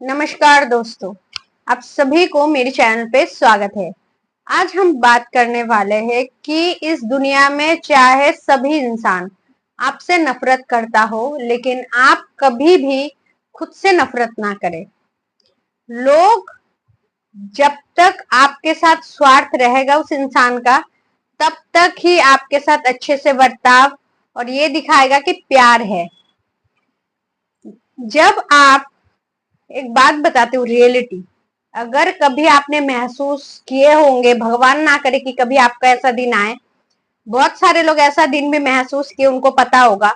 नमस्कार दोस्तों, आप सभी को मेरे चैनल पे स्वागत है। आज हम बात करने वाले हैं कि इस दुनिया में चाहे सभी इंसान आपसे नफरत करता हो, लेकिन आप कभी भी खुद से नफरत ना करें। लोग जब तक आपके साथ स्वार्थ रहेगा उस इंसान का, तब तक ही आपके साथ अच्छे से बर्ताव और ये दिखाएगा कि प्यार है। जब आप एक बात बताती हूँ, रियलिटी, अगर कभी आपने महसूस किए होंगे, भगवान ना करे कि कभी आपका ऐसा दिन आए, बहुत सारे लोग ऐसा दिन भी महसूस किए, उनको पता होगा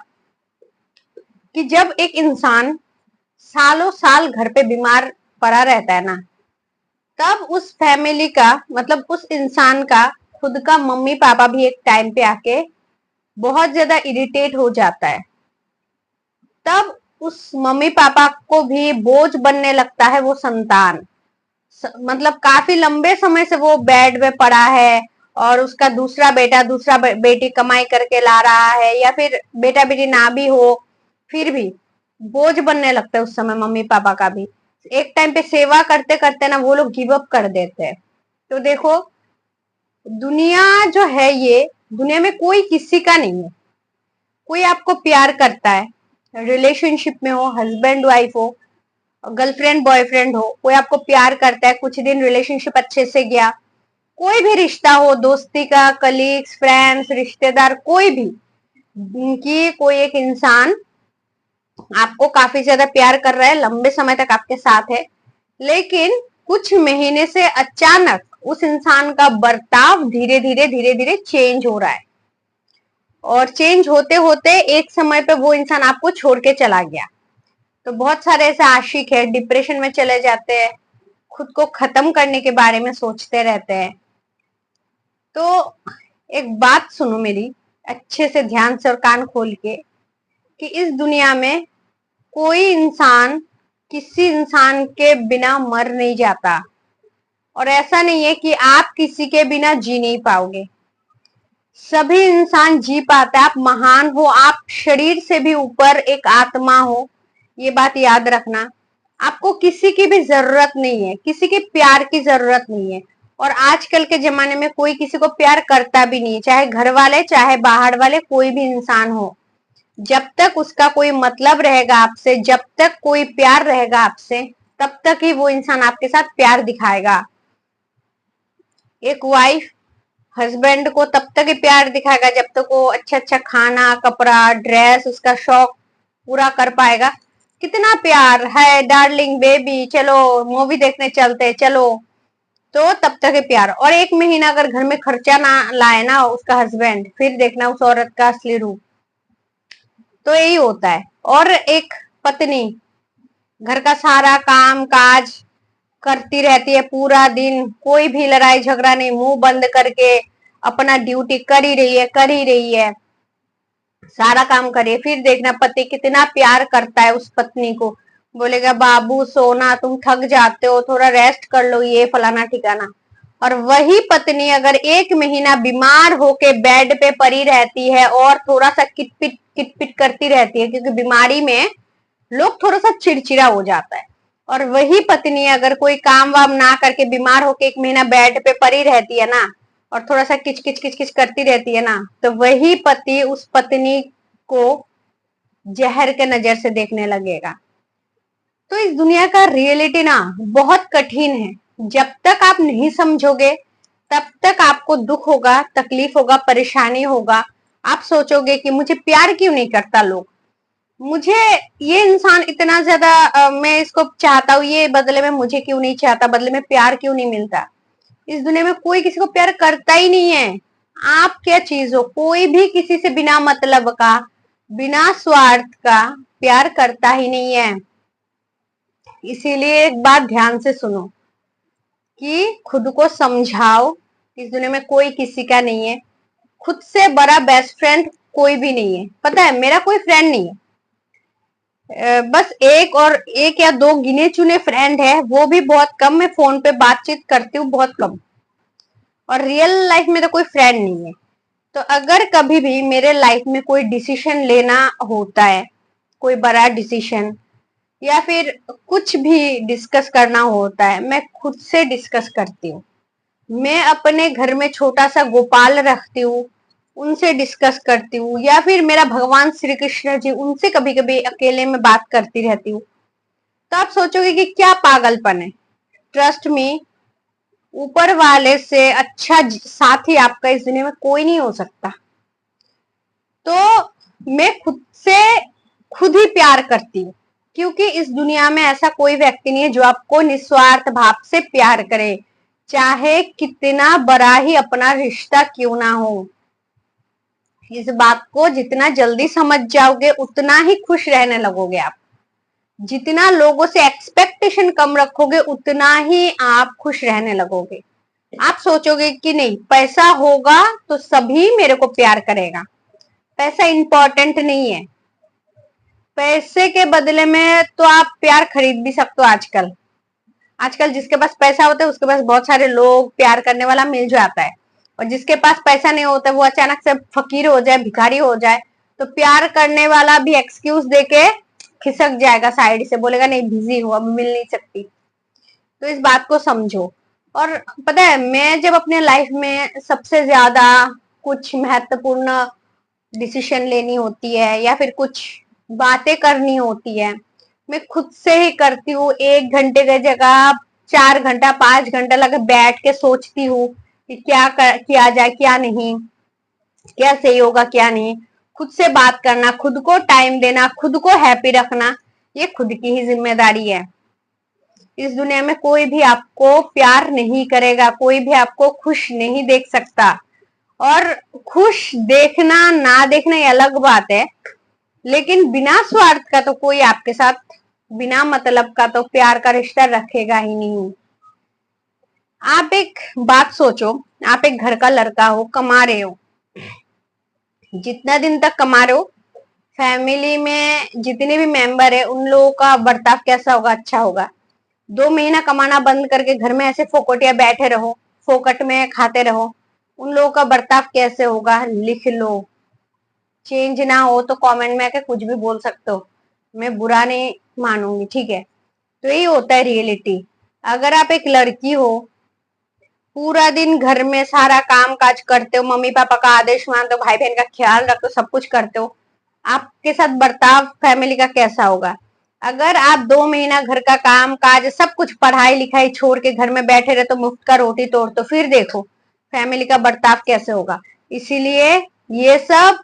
कि जब एक इंसान सालों साल घर पे बीमार पड़ा रहता है ना, तब उस फैमिली का मतलब उस इंसान का खुद का मम्मी पापा भी एक टाइम पे आके बहुत ज्यादा इरिटेट हो जाता है। तब उस मम्मी पापा को भी बोझ बनने लगता है वो संतान। मतलब काफी लंबे समय से वो बेड में पड़ा है और उसका दूसरा बेटा दूसरा बेटी कमाई करके ला रहा है, या फिर बेटा बेटी ना भी हो, फिर भी बोझ बनने लगता है उस समय मम्मी पापा का भी। एक टाइम पे सेवा करते करते ना वो लोग गिव अप कर देते हैं। तो देखो, दुनिया जो है, ये दुनिया में कोई किसी का नहीं है। कोई आपको प्यार करता है, रिलेशनशिप में हो, हस्बैंड वाइफ हो, गर्लफ्रेंड बॉयफ्रेंड हो, कोई आपको प्यार करता है, कुछ दिन रिलेशनशिप अच्छे से गया, कोई भी रिश्ता हो, दोस्ती का, कलीग्स, फ्रेंड्स, रिश्तेदार, कोई भी, कि कोई एक इंसान आपको काफी ज्यादा प्यार कर रहा है, लंबे समय तक आपके साथ है, लेकिन कुछ महीने से अचानक उस इंसान का बर्ताव धीरे धीरे चेंज हो रहा है। और चेंज होते होते एक समय पे वो इंसान आपको छोड़ के चला गया। तो बहुत सारे ऐसे आशिक है, डिप्रेशन में चले जाते हैं, खुद को खत्म करने के बारे में सोचते रहते हैं। तो एक बात सुनो मेरी, अच्छे से ध्यान से और कान खोल के, कि इस दुनिया में कोई इंसान किसी इंसान के बिना मर नहीं जाता, और ऐसा नहीं है कि आप किसी के बिना जी नहीं पाओगे। सभी इंसान जी पाता है। आप महान हो, आप शरीर से भी ऊपर एक आत्मा हो, ये बात याद रखना। आपको किसी की भी जरूरत नहीं है, किसी के प्यार की जरूरत नहीं है। और आजकल के जमाने में कोई किसी को प्यार करता भी नहीं है, चाहे घर वाले चाहे बाहर वाले, कोई भी इंसान हो। जब तक उसका कोई मतलब रहेगा आपसे, जब तक कोई प्यार रहेगा आपसे, तब तक ही वो इंसान आपके साथ प्यार दिखाएगा। एक वाइफ हस्बैंड को तब तक ही प्यार दिखाएगा जब तक वो अच्छा अच्छा खाना, कपड़ा, ड्रेस, उसका शौक पूरा कर पाएगा। कितना प्यार है, डार्लिंग बेबी चलो मूवी देखने चलते, चलो, तो तब तक है प्यार। और एक महीना अगर घर में खर्चा ना लाए ना उसका हस्बैंड, फिर देखना उस औरत का असली रूप। तो यही होता है। और एक पत्नी घर का सारा काम काज करती रहती है पूरा दिन, कोई भी लड़ाई झगड़ा नहीं, मुंह बंद करके अपना ड्यूटी कर ही रही है, सारा काम करिए। फिर देखना पति कितना प्यार करता है उस पत्नी को, बोलेगा बाबू सोना, तुम थक जाते हो, थोड़ा रेस्ट कर लो, ये फलाना ठिकाना। और वही पत्नी अगर एक महीना बीमार होके बेड पे पड़ी रहती है और थोड़ा सा किटपिट करती रहती है, क्योंकि बीमारी में लोग थोड़ा सा चिड़चिड़ा हो जाता है, और वही पत्नी अगर कोई काम वाम ना करके बीमार होके एक महीना बेड पे पड़ी रहती है ना, और थोड़ा सा किच किच करती रहती है ना, तो वही पति उस पत्नी को जहर के नजर से देखने लगेगा। तो इस दुनिया का रियलिटी ना बहुत कठिन है। जब तक आप नहीं समझोगे तब तक आपको दुख होगा, तकलीफ होगा, परेशानी होगा। आप सोचोगे कि मुझे प्यार क्यों नहीं करता लोग, मुझे ये इंसान इतना ज्यादा मैं इसको चाहता हूँ, ये बदले में मुझे क्यों नहीं चाहता, बदले में प्यार क्यों नहीं मिलता। इस दुनिया में कोई किसी को प्यार करता ही नहीं है। आप क्या चीज हो, कोई भी किसी से बिना मतलब का, बिना स्वार्थ का प्यार करता ही नहीं है। इसीलिए एक बात ध्यान से सुनो, कि खुद को समझाओ, इस दुनिया में कोई किसी का नहीं है। खुद से बड़ा बेस्ट फ्रेंड कोई भी नहीं है। पता है, मेरा कोई फ्रेंड नहीं है, बस एक या दो गिने चुने फ्रेंड है, वो भी बहुत कम। मैं फोन पे बातचीत करती हूँ बहुत कम, और रियल लाइफ में तो कोई फ्रेंड नहीं है। तो अगर कभी भी मेरे लाइफ में कोई डिसीजन लेना होता है, कोई बड़ा डिसीजन, या फिर कुछ भी डिस्कस करना होता है, मैं खुद से डिस्कस करती हूँ। मैं अपने घर में छोटा सा गोपाल रखती हूँ, उनसे डिस्कस करती हूँ, या फिर मेरा भगवान श्री कृष्ण जी, उनसे कभी कभी अकेले में बात करती रहती हूँ। तो आप सोचोगे कि क्या पागलपन है। ट्रस्ट मी, ऊपर वाले से अच्छा साथी आपका इस दुनिया में कोई नहीं हो सकता। तो मैं खुद से खुद ही प्यार करती हूँ, क्योंकि इस दुनिया में ऐसा कोई व्यक्ति नहीं है जो आपको निस्वार्थ भाव से प्यार करे, चाहे कितना बड़ा ही अपना रिश्ता क्यों ना हो। इस बात को जितना जल्दी समझ जाओगे उतना ही खुश रहने लगोगे आप। जितना लोगों से एक्सपेक्टेशन कम रखोगे उतना ही आप खुश रहने लगोगे। आप सोचोगे कि नहीं, पैसा होगा तो सभी मेरे को प्यार करेगा। पैसा इंपॉर्टेंट नहीं है। पैसे के बदले में तो आप प्यार खरीद भी सकते हो। आजकल आजकल जिसके पास पैसा होता है उसके पास बहुत सारे लोग, प्यार करने वाला मिल जाता है। और जिसके पास पैसा नहीं होता वो अचानक से फकीर हो जाए, भिखारी हो जाए, तो प्यार करने वाला भी एक्सक्यूज देके खिसक जाएगा साइड से, बोलेगा नहीं बिजी हूँ, अब मिल नहीं सकती। तो इस बात को समझो। और पता है, मैं जब अपने लाइफ में सबसे ज्यादा कुछ महत्वपूर्ण डिसीजन लेनी होती है या फिर कुछ बातें करनी होती है, मैं खुद से ही करती हूँ। 1 घंटे की जगह 4 घंटा 5 घंटा लगे बैठ के सोचती हूँ कि क्या किया जाए, क्या नहीं, क्या सही होगा क्या नहीं। खुद से बात करना, खुद को टाइम देना, खुद को हैप्पी रखना, ये खुद की ही जिम्मेदारी है। इस दुनिया में कोई भी आपको प्यार नहीं करेगा, कोई भी आपको खुश नहीं देख सकता। और खुश देखना ना देखना ये अलग बात है, लेकिन बिना स्वार्थ का तो कोई आपके साथ, बिना मतलब का तो प्यार का रिश्ता रखेगा ही नहीं। आप एक बात सोचो, आप एक घर का लड़का हो, कमा रहे हो, जितना दिन तक कमा रहे हो, फैमिली में जितने भी मेंबर है उन लोगों का बर्ताव कैसा होगा? अच्छा होगा। 2 महीना कमाना बंद करके घर में ऐसे फोकटिया बैठे रहो, फोकट में खाते रहो, उन लोगों का बर्ताव कैसे होगा? लिख लो। चेंज ना हो तो कमेंट में आके कुछ भी बोल सकते हो, मैं बुरा नहीं मानूंगी, ठीक है। तो यही होता है रियलिटी। अगर आप एक लड़की हो, पूरा दिन घर में सारा काम काज करते हो, मम्मी पापा का आदेश मानते हो, भाई बहन का ख्याल रखते हो, सब कुछ करते हो, आपके साथ बर्ताव फैमिली का कैसा होगा? अगर आप 2 महीना घर का काम काज सब कुछ पढ़ाई लिखाई छोड़ के घर में बैठे रहे तो मुफ्त का रोटी तोड़, तो फिर देखो फैमिली का बर्ताव कैसे होगा। इसीलिए ये सब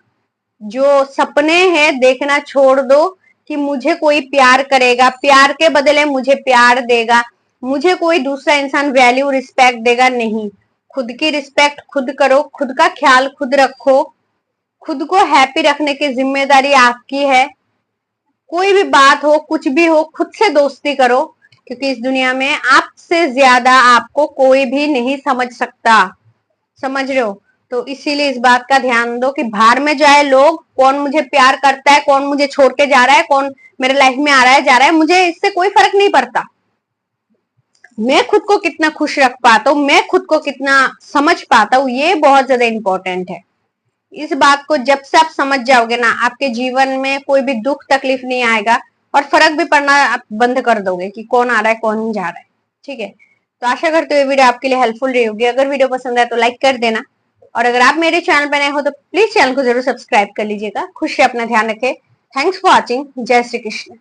जो सपने हैं देखना छोड़ दो कि मुझे कोई प्यार करेगा, प्यार के बदले मुझे प्यार देगा, मुझे कोई दूसरा इंसान वैल्यू रिस्पेक्ट देगा, नहीं। खुद की रिस्पेक्ट खुद करो, खुद का ख्याल खुद रखो, खुद को हैप्पी रखने की जिम्मेदारी आपकी है। कोई भी बात हो, कुछ भी हो, खुद से दोस्ती करो, क्योंकि इस दुनिया में आपसे ज्यादा आपको कोई भी नहीं समझ सकता। समझ रहे हो? तो इसीलिए इस बात का ध्यान दो कि बाहर में जाए लोग, कौन मुझे प्यार करता है, कौन मुझे छोड़ के जा रहा है, कौन मेरे लाइफ में आ रहा है जा रहा है, मुझे इससे कोई फर्क नहीं पड़ता। मैं खुद को कितना खुश रख पाता हूँ, मैं खुद को कितना समझ पाता हूँ, ये बहुत ज्यादा इंपॉर्टेंट है। इस बात को जब से आप समझ जाओगे ना, आपके जीवन में कोई भी दुख तकलीफ नहीं आएगा, और फर्क भी पड़ना आप बंद कर दोगे कि कौन आ रहा है कौन जा रहा है। ठीक है, तो आशा करते हुए वीडियो आपके लिए हेल्पफुल रही होगी। अगर वीडियो पसंद आए तो लाइक कर देना, और अगर आप मेरे चैनल पर नए हो तो प्लीज चैनल को जरूर सब्सक्राइब कर लीजिएगा। खुश से अपना ध्यान रखें। Thanks for watching. जय श्री कृष्ण।